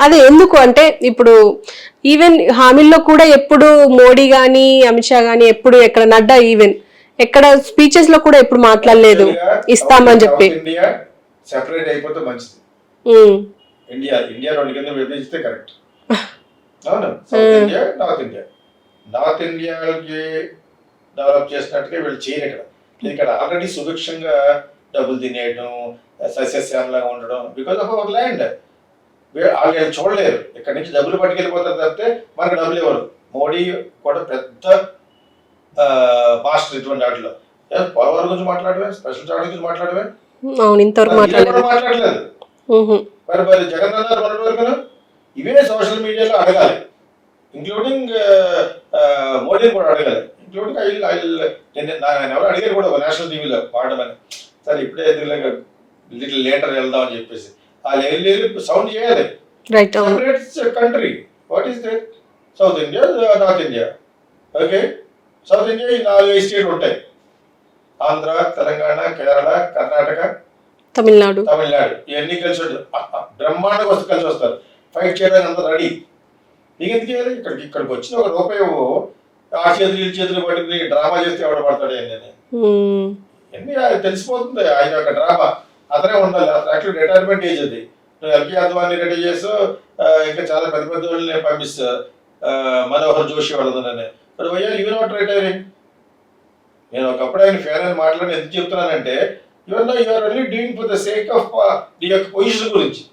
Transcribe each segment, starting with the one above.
అదే ఎందుకు అంటే ఇప్పుడు ఈవెన్ హామీల్లో కూడా ఎప్పుడు మోడీ గాని అమిత్ షా గాని ఎప్పుడు ఎక్కడ నడ్డా ఈవెన్ ఎక్కడ స్పీచెస్ లో కూడా ఎప్పుడు మాట్లాడలేదు ఇస్తామని చెప్పి. ఇండియా సెపరేట్ అయిపోతే మంచిది. ఇండియా రెండు కింద విభజిస్తే కరెక్ట్. అవును, సౌత్ ఇండియా నార్త్ ఇండియాకి డెవలప్ చేసినట్టుగా వీళ్ళు చేయరు. ఇక్కడ ఆల్రెడీ సుభిక్షంగా డబ్బులు తినేయడం, సస్యశ్యామలాగా ఉండడం బికాస్ ఆఫ్ అవర్ ల్యాండ్. వాళ్ళు చూడలేరు, ఇక్కడ నుంచి డబ్బులు పట్టుకెళ్ళిపోతారు తప్పితే మనకు డబ్బులు ఇవ్వరు. మోడీ కూడా పెద్ద మాస్టర్ ఇటువంటి వాటిలో. పోలవరం గురించి మాట్లాడమే, స్పెషల్ చార్జ్ గురించి మాట్లాడమే, మాట్లాడలేదు. మరి జగన్ అన్నారు మొన్నటి వరకు ఇవే సోషల్ మీడియాలో అడగాలి, ఇంక్లూడింగ్ మోడీని కూడా అడగాలి, ఇంక్లూడింగ్ ఎవరు అడిగారు కూడా నేషనల్ టీవీలో పాడమని. సరే ఇప్పుడే లిటిల్ లేటర్ వెళ్దాం అని చెప్పేసి వాళ్ళు సౌండ్ చేయాలి. Country what is that? South India, north India. Okay, south India ఈ 4-5 స్టేట్లు ఉంటాయి, ఆంధ్ర, తెలంగాణ, కేరళ, కర్ణాటక, తమిళనాడు ఇవన్నీ కలిసి బ్రహ్మాండంగా కలిసి వస్తారు. ఫైట్ చేయడానికి అంత రెడీ. నీకు ఎందుకు చేయాలి? ఇక్కడికి వచ్చిన ఒక రూపాయి ఆ చేతులు పట్టుకుని డ్రామా చేస్తే ఎవడ పడతాడు అన్నీ తెలిసిపోతుంది. ఆయన ఒక డ్రామా అతనే ఉండాలి. యాక్చువల్ రిటైర్మెంట్ ఏజ్ అది. నువ్వు ఎల్కే అద్వానీ రెడీ చేస్తూ ఇంకా చాలా పెద్ద పెద్ద వాళ్ళని పంపిస్తా, మనోహర్ జోషి వాళ్ళదని. You not retiring. నేను ఒకప్పుడు ఆయన ఫేర్ అని మాట్లాడి ఎందుకు చెప్తున్నానంటే you're only doing for the sake of నీ యొక్క పొజిషన్ గురించి.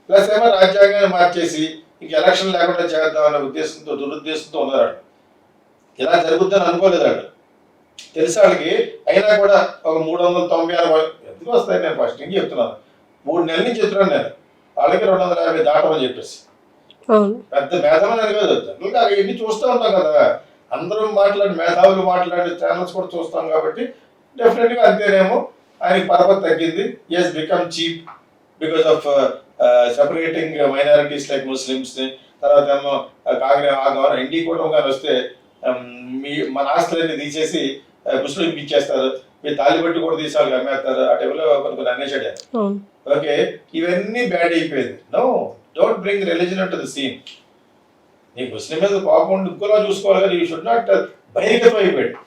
ప్లస్ ఏమో రాజ్యాంగాన్ని మార్చేసి ఇంక ఎలక్షన్ లేకుండా చేద్దామనే ఉద్దేశంతో దురుద్దేశంతో ఉన్నారు. ఇలా జరుగుద్దని అనుకోలేదండి, తెలిసి వాళ్ళకి. అయినా కూడా ఒక 396 ఎందుకు వస్తాయి? నేను ఫస్ట్ నుంచి చెప్తున్నాను, 3 నెలల నుంచి చెప్తున్నాను నేను వాళ్ళకి 250 దాటమని చెప్పేసి. పెద్ద మేధావులు అని కాదు, జనరల్గా ఇవన్నీ చూస్తూ ఉంటాం కదా, అందరూ మేధావులు మాట్లాడే ఛానల్స్ కూడా చూస్తాం కాబట్టి డెఫినెట్గా అంతేనేమో. ఆయనకి పరపతి తగ్గింది. Has become cheap because of separating minorities like Muslims. తర్వాత ఏమో కాంగ్రెస్ ఇండి కూటమి కానీ వస్తే మన ఆస్తులన్నీ తీసేసి ముస్లింకి ఇచ్చేస్తారు, మీరు తాలిబట్టి కూడా తీసేవాళ్ళకి అమ్మేస్తారు. ఆ టైంలో కొన్ని అనేసాడు. ఓకే, ఇవన్నీ బ్యాడ్ అయిపోయింది. No, don't bring religion to the scene. నీ ముస్లిం మీద కోపం ఇంకోలా చూసుకోవాలి కానీ యూ షుడ్ నాట్ బహిర్గతం అయిపోయాడు.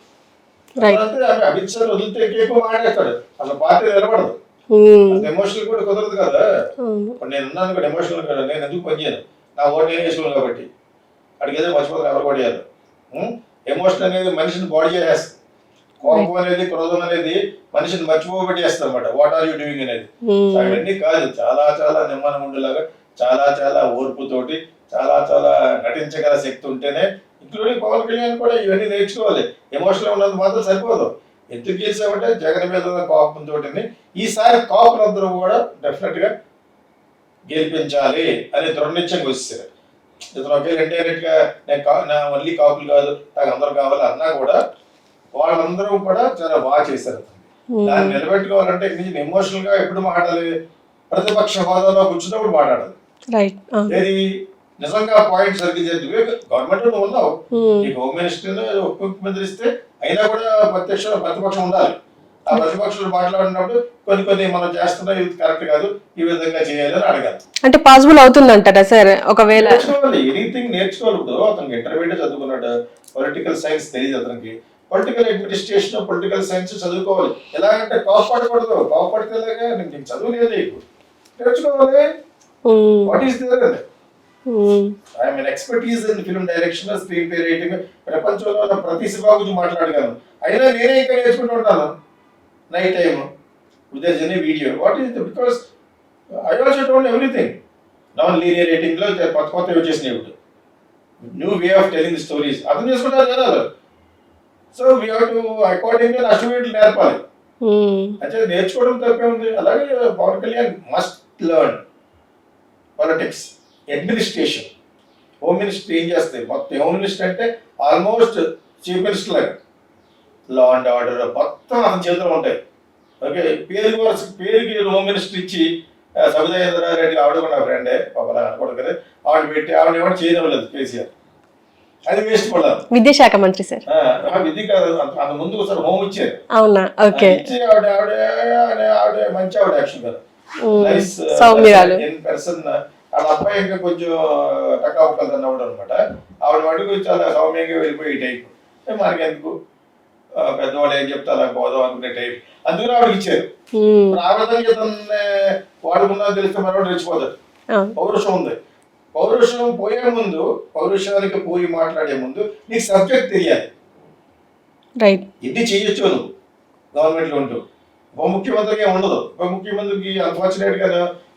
అమిత్ షా వదిలితే ఎక్కువ మాట్లాడతాడు, అసలు పార్టీ నిలబడదు. ఎమోషనల్ కూడా కుదరదు కదా. నేను ఉన్నాను కూడా ఎమోషనల్ కదా, నేను ఎందుకు పనిచేయను, నా ఓటు నేను వేసుకోను కాబట్టి. అడిగేదో మర్చిపోతాను ఎవరు కూడా చేయాలి. ఎమోషన్ అనేది మనిషిని బాడీ చేసేస్తుంది. కోపం అనేది, క్రోధం అనేది మనిషిని మర్చిపోబెట్టి చేస్తుంది అనమాట. వాట్ ఆర్ యూ డూయింగ్ అనేది. అవన్నీ కాదు, చాలా చాలా నిమ్మనం ఉండేలాగా, చాలా చాలా ఓర్పుతోటి, చాలా చాలా నటించగల శక్తి ఉంటేనే, ఇంక్లూడింగ్ పవన్ కళ్యాణ్ కూడా ఇవన్నీ నేర్చుకోవాలి. ఎమోషనల్ ఉన్నది మాత్రం సరిపోదు. ఎందుకు గెలిచామంటే జగన్ మీద కోపంతో. ఈసారి కాపులందరూ కూడా డెఫినెట్ గా గెలిపించాలి అనే దృఢనిశ్చయంగా వచ్చేసారు. ఇతను ఒకే ఇండైరెక్ట్ గా నా ఓన్లీ కాపులు కాదు నాకు అందరూ కావాలి అన్నా కూడా వాళ్ళందరూ కూడా చాలా బాగా చేశారు. దాన్ని నిలబెట్టుకోవాలంటే ఎమోషనల్ గా ఎప్పుడు మాట్లాడాలి? ప్రతిపక్ష హోదాలో కూర్చున్నప్పుడు మాట్లాడాలి. ఏది నిజంగా పాయింట్ సరిగ్గా గవర్నమెంట్ నువ్వు ఉన్నావు, నీకు హోమ్ మినిస్టర్ ఉప ముఖ్యమంత్రి ఇస్తే అయినా కూడా ప్రతిపక్షం ఉండాలి. ఆ ప్రతిపక్షాలు మాట్లాడినప్పుడు కొన్ని మనం చేస్తున్నా ఇది కరెక్ట్ కాదు, ఈ విధంగా చేయాలి అని అడగాలి. అంటే పాసిబుల్ అవుతుందంటారా సార్? ఒకవేళ నేర్చుకోవాలి, ఎనీథింగ్ నేర్చుకోవాలి. ఇప్పుడు అతనికి ఇంటర్మీడియట్ చదువుకున్నాడు, పొలిటికల్ సైన్స్ తెలియదు అతనికి, పొలిటికల్ అడ్మినిస్ట్రేషన్, పొలిటికల్ సైన్స్ చదువుకోవాలి. ఎలాగంటే కోపపడకూడదు, కోపపడితే నీకు చదువు లేదు, నేర్చుకోవాలి. What is there? I mean expertise in film direction, screenplay writing. ప్రపంచంలో ప్రతి సినిమా గురించి మాట్లాడగలను. అయినా నేనే ఇంకా నేర్చుకుంటూ ఉంటాను night time with any video. What is because I also don't everything. Non linear writing లో కొత్త వచ్చేసినాయి ఇప్పుడు, new way of telling the stories అర్థం చేసుకుంటారు కదా. So we have to according గా అస్టిమేట్లు నేర్పాలి. అంటే నేర్చుకోవడం తప్పే ఉంది. అలాగే Pawan Kalyan must learn politics, administration. Home minister ఏం చేస్తాయి మొత్తం? హోమ్ మినిస్టర్ అంటే ఆల్మోస్ట్ చీఫ్ మినిస్టర్ లాగా, లా అండ్ ఆర్డర్ మొత్తం అతని చేతిలో ఉంటాయి. ఓకే, పేరుకి హోమ్ మినిస్టర్ ఇచ్చి సబితా రెడ్డి ఆవిడ కూడా నా ఫ్రెండే పాపలా అనుకోవడం కదా, ఆవిడ పెట్టి ఆవిడ ఏమైనా చేయలేదు కేసీఆర్. అది వేస్ట్ పడాలి. విద్యాశాఖ మంత్రి సార్ విధి కాదు, అంత ముందు ఒకసారి హోమ్ ఇచ్చారు. అవునా? ఓకే, ఇచ్చి ఆవిడ మంచి ఆవిడ యాక్షన్ కదా, నైస్ ఇన్ పర్సన్. ఆవిడ వాళ్ళ అబ్బాయి ఇంకా కొంచెం టకాబుక్కలు తన్నవాడు అనమాట. ఆవిడ మటుకు చాలా సౌమ్యంగా వెళ్ళిపోయి టైప్, మనకెందుకు పెద్దవాళ్ళు ఏం చెప్తే అలా పోదాం అనుకునే టైప్, అందుకని ఆవిడకి ఇచ్చారు. ఆ విధంగా ఇతన్ని వాడుకున్నా తెలిస్తే మనవాడు రెచ్చిపోతాడు. పౌరుషం ఉంది. పౌరుషం పోయే ముందు, పౌరుషానికి పోయి మాట్లాడే ముందు నీకు సబ్జెక్ట్ తెలియాలి. ఇది చేయొచ్చు నువ్వు గవర్నమెంట్లో ఉంటూ. ఉప ముఖ్యమంత్రికి ఉండదు. ఉప ముఖ్యమంత్రికి అన్ఫార్చునేట్ గా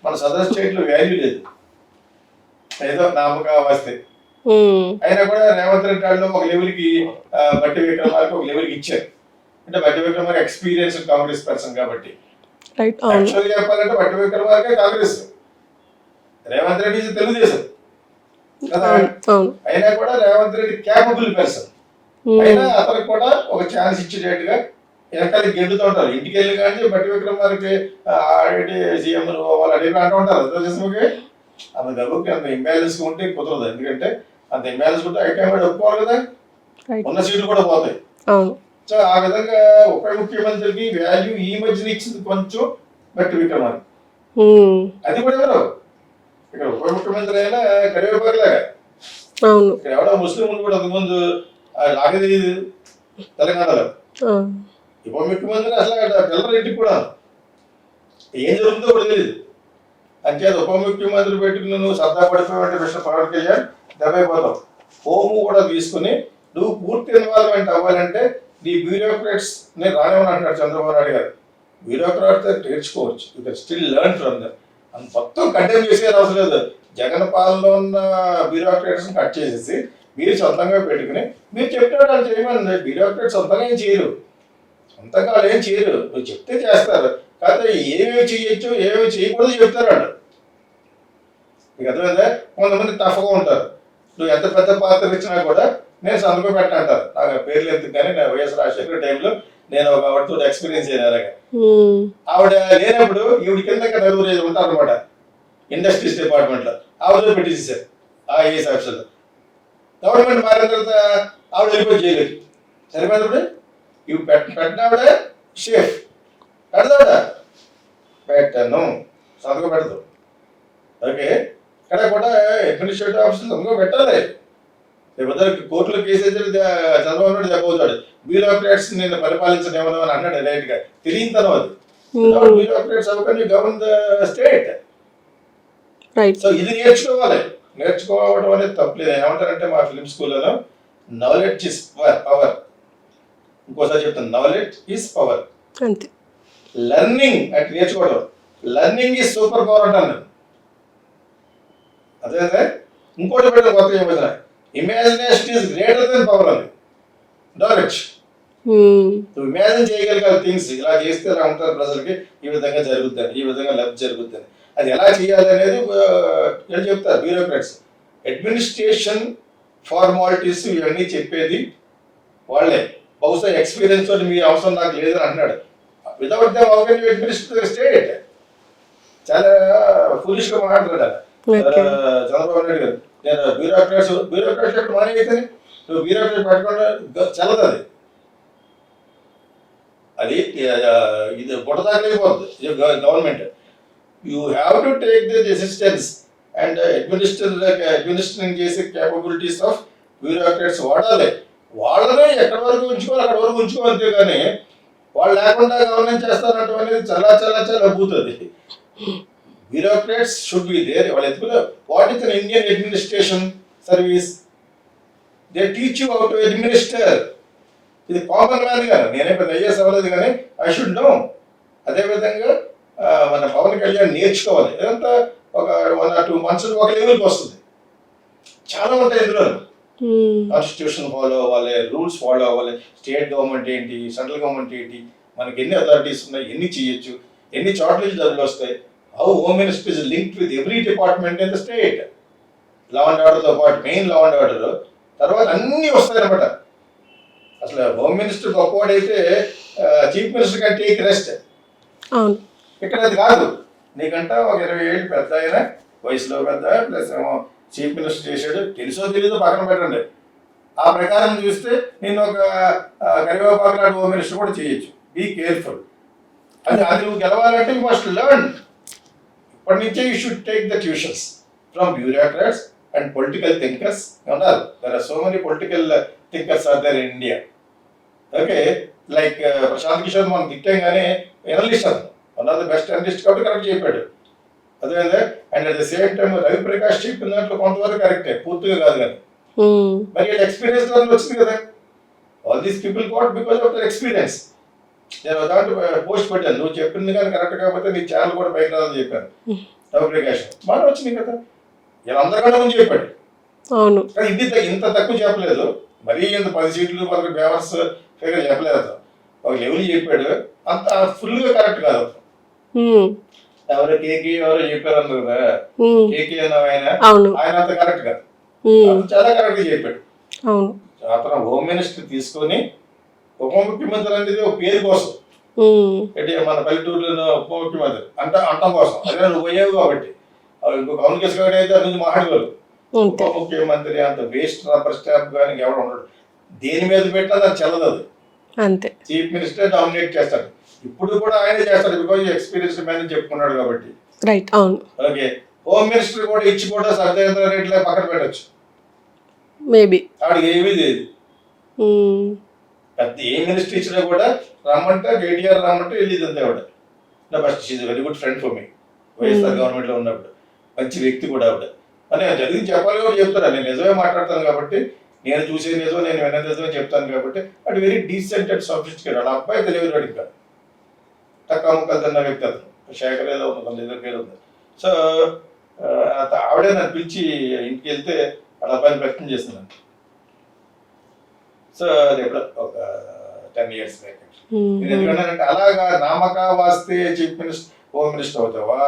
మన సదర్ స్టేట్ లో వాల్యూ లేదు, ఏదో నామక వస్తే. అయినా కూడా రేవంత్ రెడ్డి వాళ్ళు ఒక లెవెల్ కి బట్టి విక్రమార్క ఒక లెవెల్ కి ఇచ్చారు. అంటే బట్టి విక్రమార్క ఎక్స్పీరియన్స్ కాంగ్రెస్ పర్సన్ కాబట్టి. యాక్చువల్గా చెప్పాలంటే బట్టి విక్రమార్క కాంగ్రెస్, రేవంత్ రెడ్డి తెలుగుదేశం కదా. అయినా కూడా రేవంత్ రెడ్డి క్యాపబుల్ పర్సన్. అయినా అతనికి కూడా ఒక ఛాన్స్ ఇచ్చేటట్టుగా వెనకాల గెంటుతూ ఉంటారు. ఇంటికి వెళ్ళి కానీ బట్టి విక్రమార్కి ఆల్రెడీ సీఎం వాళ్ళు అడిగి అంటూ ఉంటారు. తెలుగుదేశంకి అంత డబ్బుకి అంత ఇంబ్యాలెన్స్ ఉంటే కుదరదు. ఎందుకంటే అంత ఇంబ్యాలెన్స్ ఉంటే ఐటమ్ కూడా ఒప్పుకోవాలి కదా, ఉన్న సీట్లు కూడా పోతాయి. సో ఆ విధంగా ఉప ముఖ్యమంత్రికి వాల్యూ ఈ మధ్యన ఇచ్చింది కొంచెం బట్టి విక్రమార్క. అది కూడా ఎవరు ఇక్కడ ఉప ముఖ్యమంత్రి అయినా కరివేపాకులాగా. ఇక్కడ ఎవడో ముస్లింలు కూడా అంతకుముందు లాగే తెలియదు తెలంగాణలో. ఉప ముఖ్యమంత్రి అసలు పిల్లరింటికి కూడా ఏం జరుగుతుందో కూడా తెలియదు. అంతే ఉప ముఖ్యమంత్రి పెట్టుకుని నువ్వు సర్దా పడిపోయావంటే మిస్టర్ పవన్ కళ్యాణ్ దెబ్బైపోతావు. హోము కూడా తీసుకుని నువ్వు పూర్తి ఇన్వాల్వ్మెంట్ అవ్వాలంటే నీ బ్యూరోక్రాట్స్ నేను రానివ్వను అంటున్నాడు చంద్రబాబు నాయుడు గారు. బ్యూరోక్రాట్స్ నేర్చుకోవచ్చు, you can still learn from that. అంత మొత్తం కంటెంట్ చేసే అవసరం లేదు. జగన్ పాలనలో ఉన్న బ్యూరోక్రాట్స్ కట్ చేసేసి మీరు సొంతంగా పెట్టుకుని మీరు చెప్పినట్టు వాళ్ళు చేయమని. బ్యూరోక్రాట్స్ సొంతంగా ఏం చేయరు, సొంతంగా వాళ్ళు ఏం చేయరు. నువ్వు చెప్తే చేస్తారు, కాకపోతే ఏమేమి చేయొచ్చు ఏమేమి చేయకూడదు చెప్తారు వాళ్ళు. నీకు అర్థమైందా? కొంతమంది టఫ్గా ఉంటారు. నువ్వు ఎంత పెద్ద పాత్ర ఇచ్చినా కూడా నేను సంతకం పెట్టంటారు. నాకు పేర్లు ఎందుకు కానీ నా వైఎస్ రాజశేఖర టైంలో నేను ఒక ఆవిడతో ఎక్స్పీరియన్స్ అయినారు. ఆవిడ లేనప్పుడు ఈవిడ కింద నలుగురు ఉంటారు అనమాట ఇండస్ట్రీస్ డిపార్ట్మెంట్లో. ఆవిడతో పెట్టేసేసారు ఆ ఐఏఎస్ ఆఫీసర్లో. గవర్నమెంట్ మారిన తర్వాత ఆవిడ వెళ్ళిపోయి చేయలేదు. సరిపోయినప్పుడు ఇవి పెట్టిన ఆవిడ షేఫ్ పెడదావిడ పెట్టను సంతకం పెడతావు. ఓకే, ఇక్కడ కూడా అడ్మినిస్ట్రేటివ్ ఆఫీసర్లు సంతకం పెట్టాలి. లేకపోతే కోర్టులో కేసు అయితే చంద్రబాబు నాయుడు చెప్పవుతాడు బ్యూరోక్రాట్స్ నేను పరిపాలించనేమో అని అన్నాడు డైరెక్ట్ గా. తెలియని తర్వాత బ్యూరోక్రాట్స్ అవన్నీ గవర్న్ ద స్టేట్. సో ఇది నేర్చుకోవాలి. నేర్చుకోవడం అనేది తప్పలేదు. ఏమంటారంటే మా ఫిలిం స్కూల్లో నాలెడ్జ్ ఇస్ పవర్. ఇంకోసారి చెప్తాను, నాలెడ్జ్ ఈస్ పవర్. లెర్నింగ్ అంటే నేర్చుకోవడం, లెర్నింగ్ ఈజ్ సూపర్ పవర్ అంటాను. అదే ఇంకోటి పెట్టిన కొత్త ఏమైనా imagination is greater than power అని. నాలెడ్జ్ నువ్వు ఇమాజిన్ చేయగలిగే థింగ్స్, ఇలా చేస్తే ఇలా ఉంటారు ప్రజలకి, ఈ విధంగా జరుగుతుంది, ఈ విధంగా లబ్ధి జరుగుతుంది, అది ఎలా చేయాలి అనేది ఏం చెప్తారు బ్యూరోక్రాట్స్. అడ్మినిస్ట్రేషన్ ఫార్మాలిటీస్ ఇవన్నీ చెప్పేది వాళ్ళే. బహుశా ఎక్స్పీరియన్స్ తోటి మీ అవసరం నాకు లేదని అంటున్నాడు. Without them how can you administer state? చాలా ఫూలిష్ గా మాట్లాడారు చంద్రబాబు నాయుడు గారు. నేను బ్యూరోక్రాట్స్ ఎక్కడ మానే అయితే నువ్వు బ్యూరోక్రాట్ పెట్టుకుంటే చల్లదు. అది ఇది బుట్టదాకైపోద్ది government. You have to take the assistance and administrating చేసే క్యాపబిలిటీస్ ఆఫ్ బ్యూరోక్రాట్స్ వాడాలి. వాళ్ళనే ఎక్కడి వరకు ఉంచుకోవాలి అక్కడ వరకు ఉంచుకో, అంతే కానీ వాళ్ళు లేకుండా గవర్నెన్స్ చేస్తారనటం అనేది చాలా చాలా చాలా అద్భుతుంది. Bureaucrats should be there. వాళ్ళు ఎత్తుకునే what is an Indian administration service, they teach you how to administer. ఇది కామన్ మ్యాన్ గా నేనే పెద్ద ఐఏఎస్ అవ్వలేదు కానీ ఐ షుడ్ నో. అదేవిధంగా మన పవన్ కళ్యాణ్ నేర్చుకోవాలి. ఇదంతా ఒక 1 or 2 months ఒక లెవెల్కి వస్తుంది. చాలా ఉంటాయి ఇందులో. కాన్స్టిట్యూషన్ ఫాలో అవ్వాలి, రూల్స్ ఫాలో అవ్వాలి, స్టేట్ గవర్నమెంట్ ఏంటి, సెంట్రల్ గవర్నమెంట్ ఏంటి, మనకి ఎన్ని అథారిటీస్ ఉన్నాయి, ఎన్ని చేయొచ్చు, ఎన్ని చోట్ల డబ్బులు వస్తాయి, how home minister is linked with every department in the state. Law and ఆర్డర్తో పాటు మెయిన్ లా అండ్ ఆర్డర్ తర్వాత అన్నీ వస్తాయి అనమాట. అసలు హోమ్ మినిస్టర్ గొప్పవాడైతే చీఫ్ మినిస్టర్ కంటే టేక్ రెస్ట్. ఇక్కడ అది కాదు. నీకంటే ఒక 20 ఏళ్ళు పెద్ద అయినా, వయసులో పెద్ద, ప్లస్ ఏమో చీఫ్ మినిస్టర్ చేశాడు, తెలుసో తెలీదో పక్కన పెట్టండి. ఆ ప్రకారం చూస్తే నేను ఒక కరివేపాకు లాంటి హోమ్ మినిస్టర్ కూడా చేయొచ్చు. Be careful. అది నువ్వు గెలవాలంటే యూ మస్ట్ లెర్న్. ఇప్పటి నుంచే you should take the tuitions from bureaucrats and political thinkers ఉన్నారు. There are so many political thinkers are there in India. Okay, like Prashant Kishor మనం తిట్టాగానే ఎనలిస్ట్ అతను, one of the best analyst కాబట్టి correct చెప్పాడు. అదే and at the same time Ravi Prakash చెప్పిన దాంట్లో కొంతవరకు కరెక్టే, పూర్తిగా కాదు కానీ. మరి ఎక్స్పీరియన్స్ ద్వారా వచ్చింది కదా. All these people got because of their experience. నేను దాంట్లో పోస్ట్ పెట్టాను, నువ్వు చెప్పింది కానీ కరెక్ట్ కాకపోతే నీ ఛానల్ కూడా పైకి రాదని చెప్పాను. రవి ప్రకాష్ బాగా వచ్చింది కదా, ఇలా అందరికన్నా ముందు చెప్పాడు. అవును, కానీ ఇది ఇంత తక్కువ చెప్పలేదు, మరీ ఇంత 10 సీట్లు మనకి బేవర్స్ ఫిగర్ చెప్పలేదు. అతను ఒక లెవెల్ చెప్పాడు, అంత ఫుల్గా కరెక్ట్ కాదు. ఎవరో కేకే ఎవరో చెప్పారు అన్నారు కదా, కేకే అన్న ఆయన అంత కరెక్ట్ కాదు, చాలా కరెక్ట్ గా చెప్పాడు. అతను హోమ్ మినిస్టర్ తీసుకొని ఉప ముఖ్యమంత్రి అనేది ఒక పేరు కోసం, అంటే మన పల్లెటూరులో ఉప ముఖ్యమంత్రి అంటం కోసం. అదే నువ్వు పోయావు కాబట్టి. ఇంకొక కమ్యూనికేషన్ గారు అయితే అది నుంచి మాట్లాడగలరు. ఉప ముఖ్యమంత్రి అంత వేస్ట్ రబ్బర్ స్టాంప్ కానీ ఎవరు ఉండడు. దేని మీద పెట్టినా అది చెల్లదు. అంతే, చీఫ్ మినిస్టర్ డామినేట్ చేస్తాడు. ఇప్పుడు కూడా ఆయనే చేస్తాడు, బికాజ్ ఎక్స్పీరియన్స్ మ్యాన్ అని చెప్పుకున్నాడు కాబట్టి. రైట్, అవును. ఓకే, హోమ్ మినిస్టర్ కూడా ఇచ్చి కూడా సర్దేంద్ర రెడ్డిలో పక్కన పెట్టచ్చు. మేబీ ఆవిడకి ఏమీ లేదు. పెద్ద ఏ మినిస్టర్ ఇచ్చినా కూడా రమ్మంటే కేటీఆర్ రమ్మంటే వెళ్ళేది అంతే. ఆవిడ నా first she's very good friend for me. YSR government లో ఉన్నప్పుడు మంచి వ్యక్తి కూడా ఆవిడ. అని జరిగి చెప్పాలి కూడా చెప్తారా, నేను నిజమే మాట్లాడతాను కాబట్టి, నేను చూసే నిజం, నేను విన్న నిజమే చెప్తాను కాబట్టి. అటు వెరీ డీసెంట్ అండ్ సఫిస్టికేటెడ్. వాళ్ళ అబ్బాయి తెలియదు కాదు, తక్కువ ముక్కలు తిన్న వ్యక్తి అతను. శేఖర్ ఏదో ఉంది, ఏదో పేరు ఉంది. సో ఆవిడే నన్ను పిలిచి ఇంటికి వెళ్తే వాళ్ళ అబ్బాయిని ప్రయత్నం చేస్తున్నాను. సో అది ఎప్పుడో ఒక 10 years బ్యాక్. నేను ఎందుకంటే అలాగా నామక వాస్తే చీఫ్ మినిస్టర్ హోమ్ మినిస్టర్ అవుతావా,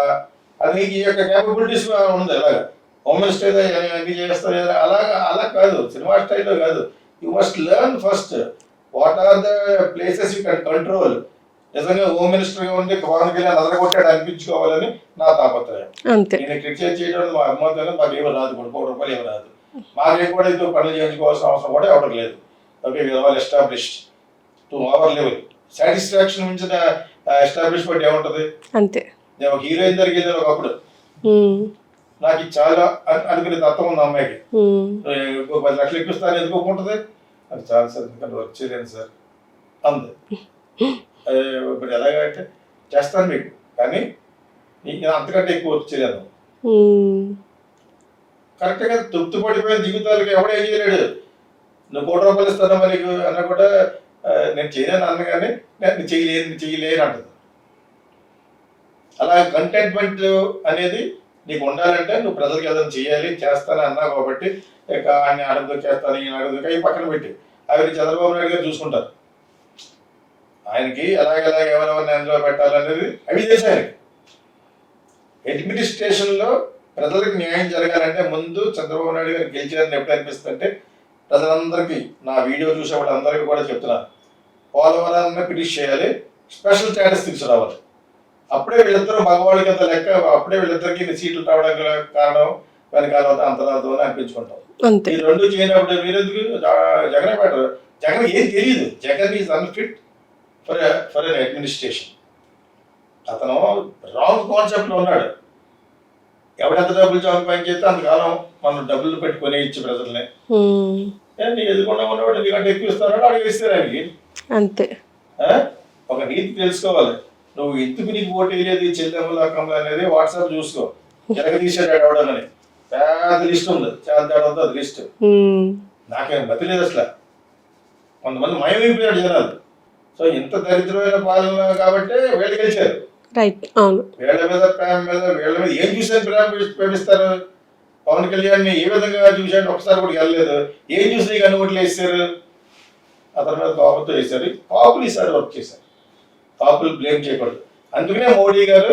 అది నీకు ఈ యొక్క క్యాపబిలిటీస్ ఉంది. అలాగా హోమ్ మినిస్టర్ అన్ని చేస్తారు అలా కాదు, సినిమా స్టైల్లో కాదు. You must learn first what are the places you can control. నిజంగా హోమ్ మినిస్టర్ గా ఉండి పవన్ కళ్యాణ్ అదరగొట్టాడు అనిపించుకోవాలని నా తాపత్రయం. నేను క్రిటిసైజ్ చేయడం మా అభిమానులు మాకు ఏమో రాదు, ₹1 ఏమో రాదు. మాకేం కూడా ఇది పనులు చేయించుకోవాల్సిన అవసరం కూడా ఎవరికి లేదు. Okay, we are all established to our level. Satisfaction మించిన ఎస్టాబ్లిష్మెంట్ ఏముంటది? అంతే. నేను ఒక హీరోయిన్ దగ్గరికి వెళ్ళాను ఒకప్పుడు, నాకు చాలా అనుకునే తత్వం ఉంది అమ్మాయికి. 10 లక్షలు ఎక్కిస్తాను ఎందుకు ఒప్పుకుంటుంది? అది చాలా సార్, ఎందుకంటే వర్క్ చేయలేను సార్ అంది. ఇప్పుడు ఎలాగంటే చేస్తాను మీకు, కానీ అంతకంటే ఎక్కువ వర్క్ చేయలేను. కరెక్ట్గా తృప్తి పడిపోయిన జీవితాలకి ఎవడేం చేయలేడు. నువ్వు ₹1 ఇస్తానమ్మా నీకు అన్నా కూడా నేను చేయలేను అన్న, కానీ నేను చేయలేను అంటుంది. అలా కంటెంట్మెంట్ అనేది నీకు ఉండాలంటే నువ్వు ప్రజలకు ఏదైనా చేయాలి, చేస్తాను అన్నావు కాబట్టి ఆయన అడుగుతూ చేస్తాను, ఈయన అడుగుతూ అవి పక్కన పెట్టి అవి చంద్రబాబు నాయుడు గారు చూసుకుంటారు. ఆయనకి ఎలాగెలా ఎవరెవరిని అందులో పెట్టాలనేది అవి చేసి ఆయనకి. అడ్మినిస్ట్రేషన్లో ప్రజలకు న్యాయం జరగాలంటే ముందు చంద్రబాబు నాయుడు గారు గెలిచారని ఎప్పుడు అనిపిస్తుందంటే, ప్రజలందరికీ నా వీడియో చూసే వాళ్ళందరికీ కూడా చెప్తున్నాను, పోలవరాన్ని ఫినిష్ చేయాలి, స్పెషల్ స్టేటస్ తీసుకురావాలి. అప్పుడే వీళ్ళిద్దరూ మగవాళ్ళకి అంత లెక్క, అప్పుడే వీళ్ళిద్దరికి సీట్లు రావడానికి కారణం వెనకాల అంతరార్థం అని అనిపించుకుంటాం. ఈ రెండు చేయనప్పుడు మీరెందుకు జగన్ బెటర్? జగన్ ఏం తెలియదు. Jagan is unfit for an administration. అతను రాంగ్ కాన్సెప్ట్ లో ఉన్నాడు. ఎవడెంత డబ్బులు పని చేస్తే అంతకాలం మనం డబ్బులు పెట్టుకొని ఇచ్చి ప్రజల్ని నీకు ఎదుర్కొన్నా ఉన్నవాడు నీకంటే ఎక్కువ ఇస్తాడు, అడిగి ఇస్తారు ఆయనకి. అంతే. ఒక నీతి తెలుసుకోవాలి. నువ్వు ఎందుకు నీకు ఓటు వేయలేదు చెల్లెమ్మల అక్కమ్మలు అనేది వాట్సాప్ చూసుకో. జరగదీశాడు ఎవడనని పెద్ద లిస్ట్ ఉంది, చాలా తేడా ఉంది అది లిస్ట్. నాకేం గతి లేదు అసలు. కొంతమంది మయమైపోయాడు జనాలు. సో ఇంత దరిద్రమైన పాలన కాబట్టి వీళ్ళు గెలిచారు. వీళ్ళ మీద ప్రేమ మీద వీళ్ళ మీద ఏం చూసాను ప్రేమిస్తారు? పవన్ కళ్యాణ్ ఏ విధంగా చూశాడు? ఒకసారి కూడా వెళ్ళలేదు. ఏం చూసి కానీ ఓట్లు వేసారు? అతని మీద కోపంతో వేశారు. కాపులు ఈసారి వర్క్ చేశారు. కాపులు బ్లేమ్ చేయకూడదు. అందుకనే మోడీ గారు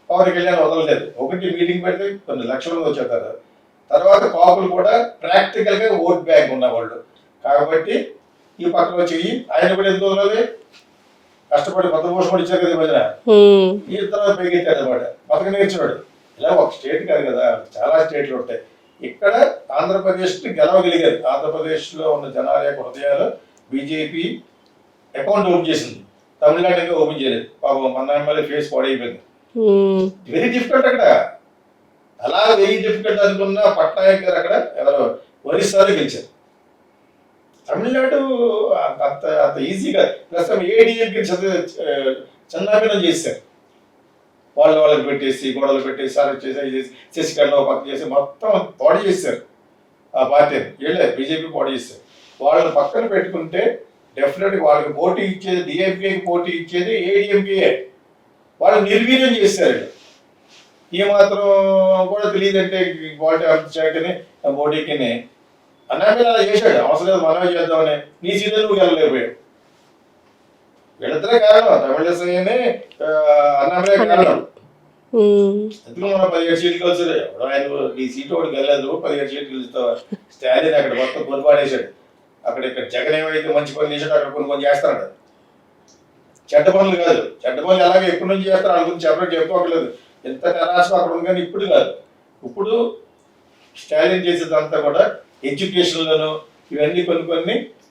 పవన్ కళ్యాణ్ వదలలేదు. ఒకటి మీటింగ్ పెడితే కొన్ని లక్షల మంది వచ్చేస్తారు. తర్వాత కాపులు కూడా ప్రాక్టికల్ గా ఓట్ బ్యాంక్ ఉన్నవాళ్ళు కాబట్టి ఈ పక్కన చెయ్యి ఆయన కూడా ఎందుకు వదలాలి? కష్టపడి కొత్త పోషణ కూడా ఇచ్చారు కదా ఈ మధ్యన. ఈ తర్వాత పెరిగెత్తాడు అనమాట, బతక నేర్చున్నాడు. ఇలా ఒక స్టేట్ కాదు కదా, చాలా స్టేట్లు ఉంటాయి. ఇక్కడ ఆంధ్రప్రదేశ్ గెలవగలిగారు. ఆంధ్రప్రదేశ్ లో ఉన్న జనాల యొక్క హృదయాలు బీజేపీ అకౌంట్ ఓపెన్ చేసింది. తమిళనాడు ఇంకా ఓపెన్ చేయలేదు. పాపం మన ఎమ్మెల్యే ఫేస్ పాడైపోయింది. వెరీ డిఫికల్ట్ అక్కడ. అలా వెరీ డిఫికల్ట్ అనుకున్న పట్నాయక్ గారు అక్కడ ఎవరో ఒరిస్సాలో గెలిచారు. తమిళనాడు అంత అంత ఈజీగా ప్లస్ ఏడీఎంకి చిన్నాభిన్నం చేశారు. వాళ్ళకి పెట్టేసి గొడవలు పెట్టేసి అరెస్ట్ చేసి శశికళ పక్క చేసి మొత్తం పాడు చేశారు ఆ పార్టీని. వీళ్ళే బీజేపీ పాడు చేశారు. వాళ్ళని పక్కన పెట్టుకుంటే డెఫినెట్గా వాళ్ళకి పోటీ ఇచ్చేది డిఎంకేకి పోటీ ఇచ్చేది ఏడీఎంకే. వాళ్ళు నిర్వీర్యం చేశారు. ఏ మాత్రం కూడా తెలియదంటే పార్టీ అమిత్ షాకిని మోడీకి అన్నామే అలా చేశాడు. అవసరం లేదు మనమే చేద్దామని. నీ సీనియర్ నువ్వు వెళ్ళలేకపోయావు. వీళ్ళిద్దరే కారణం, తమిళసైనే అన్నామే కారణం. ఎందుకు మనం 17 సీట్లు కలిసి ఆయన ఈ సీటు ఒకటి వెళ్ళలేదు, 17 సీట్లు గెలుస్తావా? స్టాలిన్ అక్కడ మొత్తం కొనుపాడేశాడు. అక్కడ ఇక్కడ జగన్ ఏమైతే మంచి పని చేశాడు అక్కడ కొన్ని చేస్తాడు. చెడ్డ పనులు కాదు, చెడ్డ పనులు ఎలాగ ఎప్పటి నుంచి చేస్తారు వాళ్ళ గురించి ఎవరికి చెప్పుకోకలేదు. ఎంత నిరాశ అక్కడ ఉంది కానీ ఇప్పుడు కాదు. ఇప్పుడు స్టాలిన్ చేసేదంతా కూడా ఎడ్యుకేషన్లోను ఇవన్నీ కొన్ని